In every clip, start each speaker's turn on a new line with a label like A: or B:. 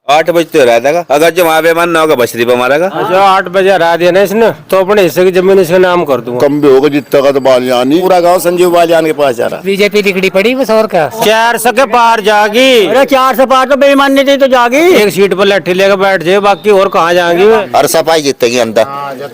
A: 8 बजे तो रहा था। अगर जो वहाँ बेमान ना होगा बशरी पर मारेगा।
B: जो 8 बजे हरा दिया ना इसने तो अपने हिस्से की जमीन इसके नाम कर दूंगा।
C: कम भी होगा जितना का तो बालियानी
D: पूरा गांव संजीव बालियान के पास जा रहा।
E: बीजेपी लिखड़ी पड़ी बस और क्या।
B: 400 के पार जागी।
F: अरे 400 पार तो बेईमानी थी तो जागी।
B: एक सीट पर लट्ठी लेकर बैठ जाए बाकी और कहाँ जाएंगे।
D: हर सफाई जीतेगी अंदर।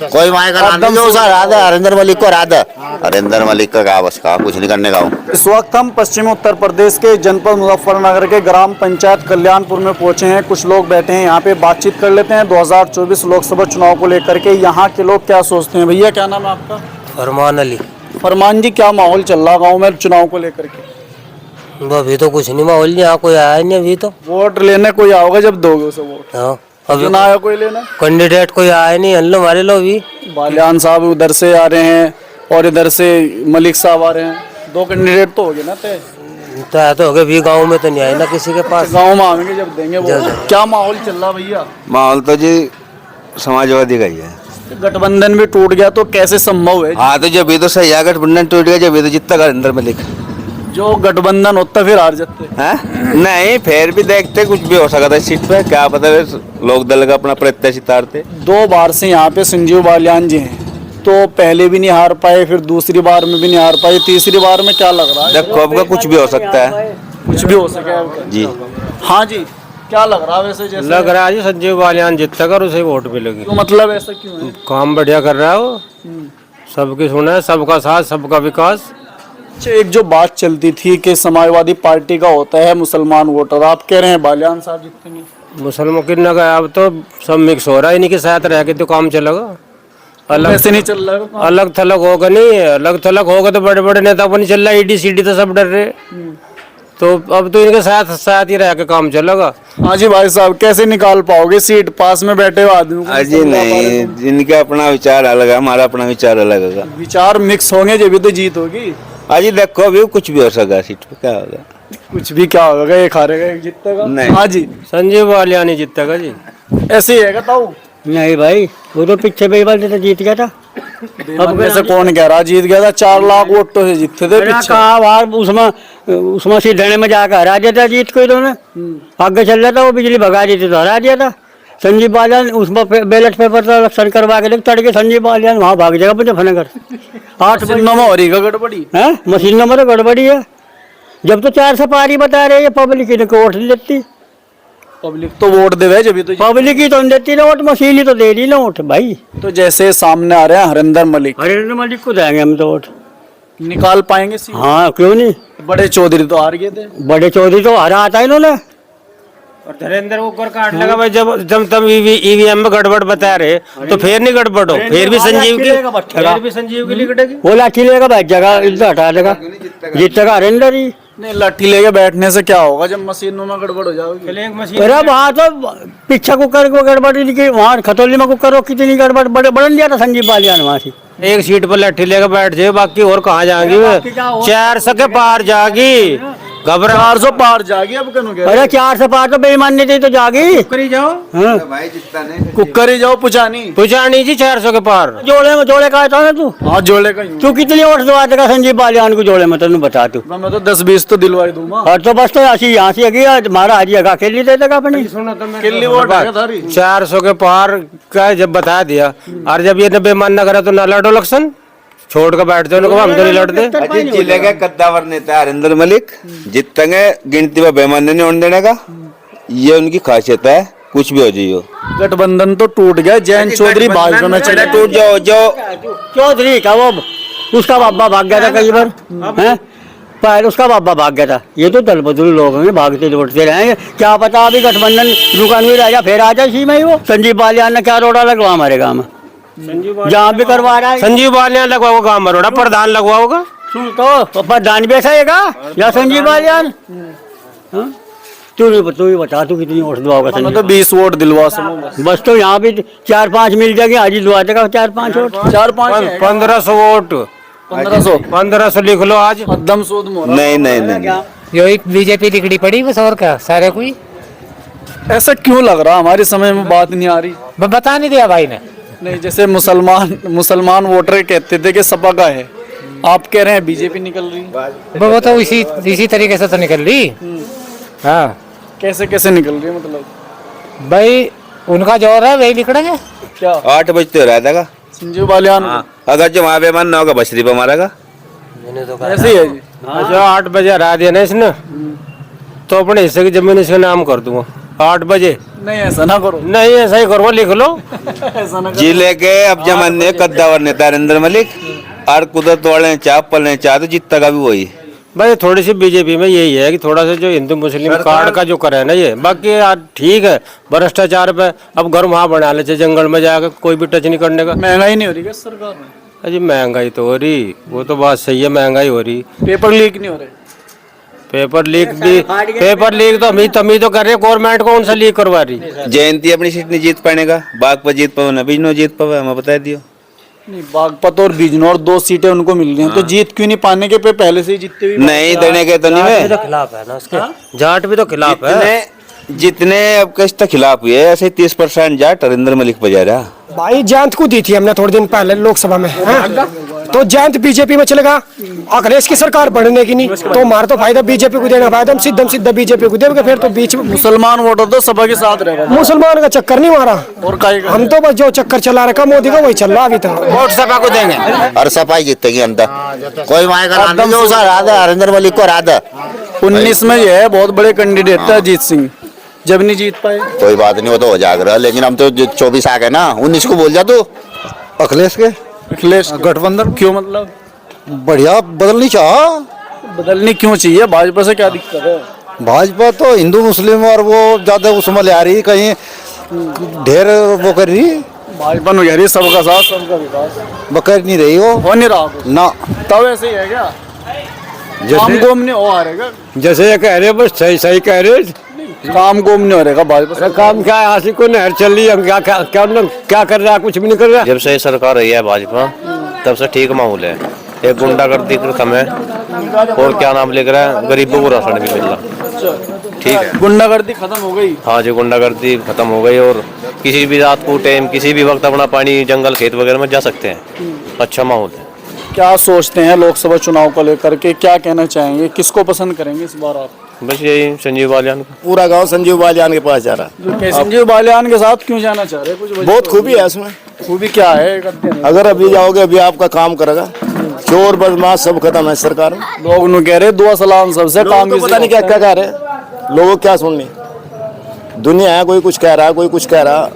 D: कोई वहाँ का हरिंदर मलिक को राधा हरिंदर मलिक का बस का कुछ नहीं करने का।
G: इस वक्त हम पश्चिमी उत्तर प्रदेश के जनपद मुजफ्फरनगर के ग्राम पंचायत कल्याणपुर में पहुंचे हैं। कुछ लोग बैठे हैं यहाँ पे, बातचीत कर लेते हैं 2024 लोकसभा चुनाव को लेकर के यहाँ के लोग क्या सोचते हैं। भैया क्या नाम है आपका?
B: फरमान अली।
G: फरमान जी, क्या माहौल चल रहा गाँव में चुनाव को लेकर के?
B: अभी तो कुछ नहीं माहौल नहीं, यहाँ कोई आया नहीं अभी तो।
G: वोट लेने कोई आओगे जब दोगे उसे वोट?
B: हाँ,
G: अभी ना आया कोई लेना?
B: कैंडिडेट कोई आया नहीं, हल्लो मारे लो अभी।
G: बालियान साहब उधर से आ रहे हैं और इधर से मलिक साहब आ रहे हैं, 2 कैंडिडेट तो हो गए ना तय।
B: तो हो गए भी, गाँव में तो नहीं आए ना किसी के पास।
G: गाँव में आएंगे जब देंगे वो। क्या माहौल चल रहा भैया?
A: माहौल तो जी समाजवादी का ही है।
G: गठबंधन भी टूट गया तो कैसे संभव है?
A: हाँ तो जब ये तो सही है, गठबंधन टूट गया जब ये तो जितना हरिंदर मलिक।
G: जो गठबंधन होता फिर हार जाते।
A: हैं? नहीं फिर भी देखते कुछ भी हो सकता है सीट पे, क्या पता है लोक दल का अपना प्रत्याशी तारते।
G: 2 बार से यहाँ पे संजीव बालियान जी हैं, तो पहले भी नहीं हार पाए, फिर दूसरी बार में भी नहीं हार पाए, तीसरी बार में क्या लग रहा है?
A: देखो अब का कुछ भी हो सकता है।
G: कुछ भी हो सके
A: जी।
G: हाँ जी, क्या लग रहा है वैसे? जैसे
B: लग रहा है जी संजीव बालियान जीतता कर उसे वोट मिलेगी।
G: तो मतलब ऐसा क्यों है?
B: काम बढ़िया कर रहा है वो, सबकी सुना है, सबका साथ सबका विकास।
G: अच्छा, एक जो बात चलती थी कि समाजवादी पार्टी का होता है मुसलमान वोटर, आप कह रहे हैं बालियान साहब जीतेंगे?
B: मुसलमान की न अब तो सब मिक्स हो रहा है, इन्हीं के साथ रह के तो काम चलेगा। अलग
G: ऐसे नहीं चल रहा है।
B: अलग थलग होगा नहीं, अलग थलग होगा तो बड़े बड़े नेता को नहीं चल रहा, ईडी सीडी तो सब डर रहे। तो अब तो इनके साथ साथ ही रह के काम चलेगा।
G: हाँ जी भाई साहब, कैसे निकाल पाओगे सीट? पास में बैठे हुए आदमी को
A: अजी नहीं, जिनका अपना विचार अलग है, हमारा अपना विचार अलग है।
G: विचार मिक्स होंगे जब भी तो जीत होगी।
A: अजी देखो अभी कुछ भी हो सकता है, सीट पे क्या होगा?
G: कुछ भी क्या होगा, एक हारेगा एक जीतेगा।
A: नहीं।
G: हाँ जी,
B: संजीव बालियान ही जीतेगा जी।
G: ऐसे ही है ताऊ?
F: नहीं भाई, वो तो पीछे बेईमान तो जीत गया था।
G: अब वैसे कौन कह रहा जीत गया था? 4 लाख वोट तो से जीते थे पीछे।
F: कहा उसमें सीधने में जाकर हरा दिया था जीत को इन्होंने। आगे चल रहा था वो, बिजली भगा दी थी तो हरा दिया था। संजीव बालियान उसमें बैलेट पेपर तो इलेक्शन करवा के देख तड़के संजीव बालियान वहाँ भाग जाएगा मुजफ्फरनगर। 8
G: मशीनों में हो रही है गड़बड़ी
F: है, मशीनों में तो गड़बड़ी है। जब तो 400 पार ही बता रहे हैं, पब्लिक इनको वोट नहीं देती।
G: पब्लिक तो वोट देवे जब तो।
F: पब्लिक ही तो नहीं देती ना वोट, मशीन ही तो दे रही ना वोट भाई।
G: तो जैसे सामने आ रहे हैं हरिंदर मलिक,
F: हरिंदर मलिक को देंगे हम तो वोट।
G: निकाल पाएंगे सीट?
F: हाँ क्यों नहीं।
G: बड़े चौधरी तो हार गए थे।
F: बड़े चौधरी तो हरा आता है इन्होंने।
B: और धीरेन्द्र ऊपर काट लगा भाई, जब जब तब ईवीएम में गड़बड़ बता रहे तो फिर नहीं गड़बड़ हो, फिर भी संजीव की लिखटेगी।
F: वो लाठी लेगा बैठ जाएगा, इधर हटा देगा, जीतेगा हरिंदर ही।
G: नहीं, लाठी लेके बैठने से क्या होगा जब मशीनों में गड़बड़ हो जाएगी?
F: अरे वहाँ तो पीछा कुकर को गड़बड़ की, वहाँ खतौली में कुकर हो कितनी गड़बड़ बढ़ दिया था संजीव बालियान वहाँ से।
B: एक सीट पर लट्ठी लेकर बैठ जाए बाकी और कहाँ जाएंगे। 400 के पार जागी, घबरा
G: 400 पार जागी। अब कनु कह रहे?
F: अरे 400 पार तो बेईमानी थी तो जागी।
B: करी जाओ
G: कुकर ही जाओ
B: पुजानी जी 400 के पार।
F: जोड़े का था ना तू?
G: हाँ, जोड़े का।
F: तू कितनी वोट दवा देगा संजीव बालियान को जोड़े में, तेन बता तू।
G: मैं तो 10-20 तो दिलवाई दूंगा।
F: और तो बस तो ऐसी यहाँ से हमारा हाजी अगा खेली दे देगा अपनी।
G: किल्ली वोट है थारी।
B: 400 के पार का जब बता दिया, और जब ये बेमान न करा तो ना लड़ो इलेक्शन, छोड़ कर बैठ जाओ, हम तो नहीं लड़ते।
A: अजी जिले का कद्दावर नेता हरिंदर मलिक जीतेंगे, गिनती में बेईमानी नहीं होने देने का, ये उनकी खासियत है। कुछ भी हो जाइए।
G: गठबंधन तो टूट गया, जैन चौधरी भाजपा में चले।
A: टूट जाओ जो
F: चौधरी का वो उसका बाबा भाग गया था कई बार, हैं पर उसका बाबा भाग गया था। ये तो दल बदल लोग हैं, भागते दौड़ते रहेंगे। क्या पता अभी गठबंधन रुका नहीं रह जा, फिर आ जाए इसी में ही वो। संजीव बालियान ने क्या रोड़ा लगवा हमारे गाँव में, जहाँ भी करवा रहा है।
B: संजीव बालियान लगवाओ गाँव में रोड़ा, प्रधान लगवाओगा।
F: सुन तो प्रधान भी ऐसा है या संजीव बालियान? तू ही बता, तू कितनी वोट दवाओगा?
G: मैं तो 20 वोट दिलवा
F: बस तो यहाँ भी 4-5 मिल जाएंगे, आज ही दवा देगा 4-5 वोट।
G: 4-5
B: 1500 वोट, 1500 लिख लो आज।
G: एकदम सूद मोहरा।
A: नहीं
E: यो एक बीजेपी लिखड़ी पड़ी बस और क्या सारे कोई।
G: ऐसा क्यों लग रहा? हमारे समय में बात नहीं आ रही।
E: बता नहीं दिया भाई ने।
G: नहीं, जैसे मुसलमान वोटर कहते थे कि सपा का है, आप कह रहे हैं बीजेपी निकल रही।
E: वो तो इसी तरीके से तो निकल रही। हाँ,
G: कैसे निकल रही है? मतलब
E: भाई उनका जोर है वही निकलेंगे।
G: क्या
A: 8 बजते हो रहा था
G: संजीव बालियान
A: अगर जो वहाँ बेमान ना होगा बछरी पे मारेगा।
G: ऐसे ही है जी।
B: अच्छा 8 बजे हरा दिया ना इसने तो अपने हिस्से की जमीन इसके नाम कर दूंगा 8 बजे।
G: नहीं ऐसा ना करो।
B: नहीं ऐसा ही करो, लिख लो।
G: ऐसा ना करो।
A: जिले के अब जमाने कद्दावर नेता अरिंदर मलिक और कुदरत वाले चाप पलने चाह तो जीतता का भी वही।
B: भाई थोड़ी सी बीजेपी में यही है कि थोड़ा सा जो हिंदू मुस्लिम कार्ड का जो करे है ना ये, बाकी यार ठीक है भ्रष्टाचार पे अब घर वहाँ बना ले जंगल में जाकर कोई भी टच नहीं करने का।
G: महंगाई नहीं हो रही क्या सरकार में?
B: अजी महंगाई तो हो रही, वो तो बात सही है, महंगाई हो रही।
G: पेपर लीक नहीं हो रहे?
B: पेपर लीक तो हम ही तो कर रहे हैं, गवर्नमेंट कौन सा लीक करवा रही।
A: जयंती अपनी सीट नहीं जीत पाएगा, बाग पर जीत पाओ ना बिजनो जीत पाओ, हमें बता दियो।
G: नहीं बागपत और बिजनौर 2 सीटें उनको मिल रही हैं तो जीत क्यों नहीं पाने के पे पहले से ही जीतते हुए
A: नहीं देने के तो नहीं है,
B: खिलाफ है ना उसके, जाट भी तो खिलाफ है।
A: जितने अब किस्त खिलाफ हुए ऐसे 30% जाट अरिंदर मलिक पर जा रहा।
H: भाई जयंत को दी थी हमने थोड़े दिन पहले लोकसभा में, तो जयंत बीजेपी में चलेगा, अखिलेश की सरकार बढ़ने की नहीं, तो हमारा तो फायदा बीजेपी को देना, फायदा हम सीधा बीजेपी को देंगे। फिर तो बीच में
G: मुसलमान वोटर तो सभा के साथ रहेगा।
H: मुसलमान का चक्कर नहीं मारा,
G: और
H: हम तो बस जो चक्कर चला रखा मोदी का वही चल रहा अभी तक।
D: वोट सपा को देंगे और सपा ही जीतेगी अंदर। कोई मायका जो अरिंदर मलिक को हरा दे।
G: 19 में ये है बहुत बड़े कैंडिडेट था अजीत सिंह, जब नहीं जीत पाए।
D: कोई बात नहीं, वो तो हो जाएगा, लेकिन हम तो 24 आ गए ना, 19 को बोल जा तू।
C: अखिलेश के
G: अखिलेश
C: गठबंधन
G: क्यों, मतलब
C: बढ़िया बदलनी चाह।
G: बदलनी क्यों चाहिए? भाजपा से क्या दिक्कत है?
C: भाजपा तो हिंदू मुस्लिम और वो ज्यादा उसमें ले आ रही, कहीं ढेर वो कर रही,
G: भाजपा ने कह रही है सबका साथ सबका विकास,
C: बकर नहीं रही वो
G: हो नहीं रहा
C: ना।
G: तब ऐसे ही है क्या? काम गोम नहीं हो आ रहेगा,
B: जैसे ये कह रहे बस सही कह रहे,
G: काम गोम नहीं हो रहेगा भाजपा से।
B: काम क्या है, आशी को नहर चल रही है, हम क्या कर रहा है, कुछ भी नहीं कर रहा।
I: जब से सरकार रही है भाजपा तब से ठीक माहौल है, एक गुंडागर्दी कम है और क्या नाम लिख रहा है, गरीबों को राशन भी मिल रहा। ठीक है,
G: गुंडागर्दी खत्म हो गई।
I: हाँ जी गुंडागर्दी खत्म हो गई और किसी भी रात को टाइम किसी भी वक्त अपना पानी जंगल खेत वगैरह में जा सकते हैं, अच्छा माहौल है।
G: क्या सोचते हैं लोकसभा चुनाव को लेकर के, क्या कहना चाहेंगे, किसको पसंद करेंगे इस बार आप?
I: बस यही संजीव बालियान को।
C: पूरा गांव संजीव बालियान के पास जा रहा।
G: संजीव बालियान के साथ क्यों जाना चाह रहे हैं? कुछ
C: बहुत खूबी है उसमें।
G: खूबी क्या है?
C: अगर अभी जाओगे अभी आपका काम करेगा, चोर बदमाश सब खत्म है सरकार में।
G: लोग नु कह रहे दुआ सलाम सबसे काम,
C: तो पता नहीं क्या क्या कह रहे लोगों, क्या सुननी दुनिया है, कोई कुछ कह रहा है कोई कुछ कह रहा,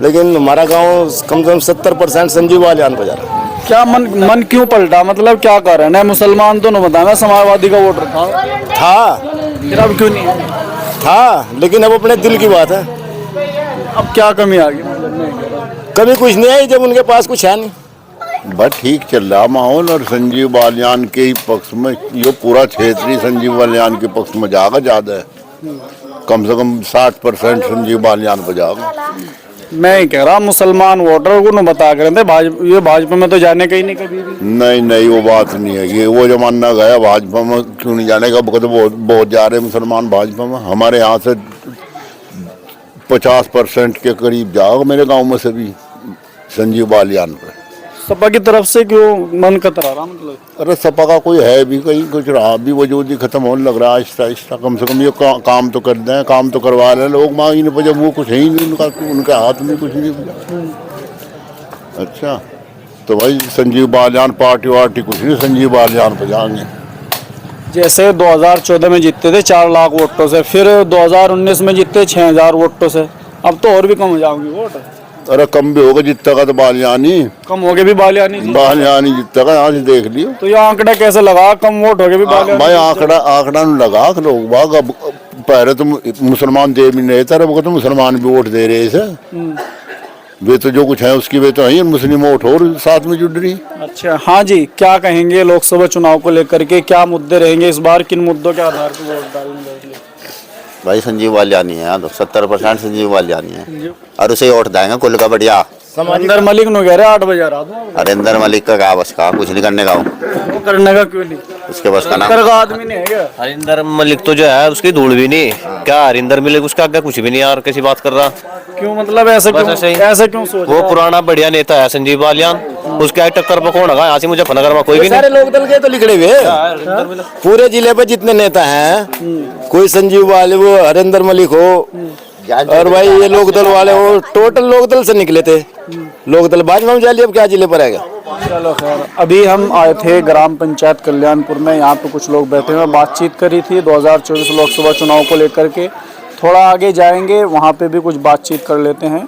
C: लेकिन हमारा गांव कम से कम 70% संजीव बालियान पर जा रहा है।
G: क्या मन क्यों पलटा, मतलब क्या कारण है? मुसलमान तो नहीं बताना, समाजवादी का वोटर था फिर अब क्यों नहीं
C: था, लेकिन अब अपने दिल की बात है।
G: अब क्या कमी आ गई?
C: कभी कुछ नहीं आई जब उनके पास कुछ है नहीं।
J: बस ठीक चल रहा माहौल और संजीव बालियान के ही पक्ष में, ये पूरा क्षेत्र ही संजीव बालियान के पक्ष में जाएगा, ज्यादा है, कम से कम 60% संजीव बालियान पर जाएगा।
G: मैं ही कह रहा मुसलमान वोटर को न बता कर ये भाजपा में तो जाने का ही नहीं कभी भी।
J: नहीं वो बात नहीं है, ये वो जमाना गया, भाजपा में क्यों नहीं जाने का, तो बहुत जा रहे मुसलमान भाजपा में। हमारे यहाँ से 50% के करीब जाओ मेरे गांव में से भी संजीव बालियान पर।
G: सपा की तरफ से क्यों मन कतरा रहा, मतलब?
J: अरे सपा का कोई है भी कहीं कुछ रहा भी, वजूद ही खत्म होने लग रहा है आहिस्ता आहिस्ता। कम से कम ये काम तो कर दें, काम तो करवा रहे लोग, माँ इन पर जब वो कुछ है ही नहीं, उनके हाथ में कुछ नहीं। अच्छा तो भाई संजीव बालियान पार्टी वार्टी कुछ नहीं, संजीव बालियान पर जाएंगे।
G: जैसे 2014 में जीतते थे 4 लाख वोटों से, फिर 2019 में जीतते 6000 वोटों से, अब तो और भी कम हो जाओगे वोट।
J: अरे कम भी होगा, जितना का तो बालियानी,
G: कम हो गए भी बालियानी
J: जितना का, यहाँ से देख लियो।
G: तो ये आंकड़ा कैसे लगा कम वोट हो गए भी बालियानी?
J: भाई आंकड़ा न लगा लोग बाग, अब पहले तो मुसलमान दे भी नहीं था, अब तो मुसलमान भी वोट दे रहे से, वे तो जो कुछ है उसकी वे तो है, मुस्लिम वोट और साथ में जुड़ रही।
G: अच्छा हाँ जी, क्या कहेंगे लोकसभा चुनाव को लेकर के, क्या मुद्दे रहेंगे इस बार, किन मुद्दों के आधार पर वोट डालेंगे?
D: भाई संजीव बालियानी है, तो 70% संजीव बालियानी है और उसे वोट देंगे कुल का बढ़िया।
G: अरिंदर मलिक नो कह रहे 8 बजे आ रहा।
D: अरिंदर मलिक का क्या बस का, कुछ नहीं करने का,
G: वो करने का क्यों नहीं?
D: उसके बस का नाम
G: आदमी नहीं है क्या?
I: हरिंदर मलिक तो जो है उसकी धूल भी नहीं, क्या हरिंदर मलिक उसका क्या कुछ भी नहीं यार, कैसी बात कर रहा।
G: क्यों, मतलब ऐसे क्यों, ऐसे क्यों सोच?
I: वो पुराना बढ़िया नेता है संजीव बालियान, उसके टक्कर पर कौन होगा? यहाँ से मुजफ्फरनगर में कोई भी
C: सारे लोक दल के तो लिखड़े हुए पूरे जिले पे जितने नेता हैं, कोई संजीव बाली वो हरिंदर मलिक हो और भाई ये लोकदल वाले वो टोटल लोकदल से निकले थे, लोकदल भाजपा में जा लिया, अब क्या जिले पर आएगा।
G: चलो खैर, अभी हम आए थे ग्राम पंचायत कल्याणपुर में, यहाँ पे कुछ लोग बैठे हुए बातचीत करी थी 2024 लोकसभा चुनाव को लेकर के। थोड़ा आगे जाएंगे, वहाँ पे भी कुछ बातचीत कर लेते हैं।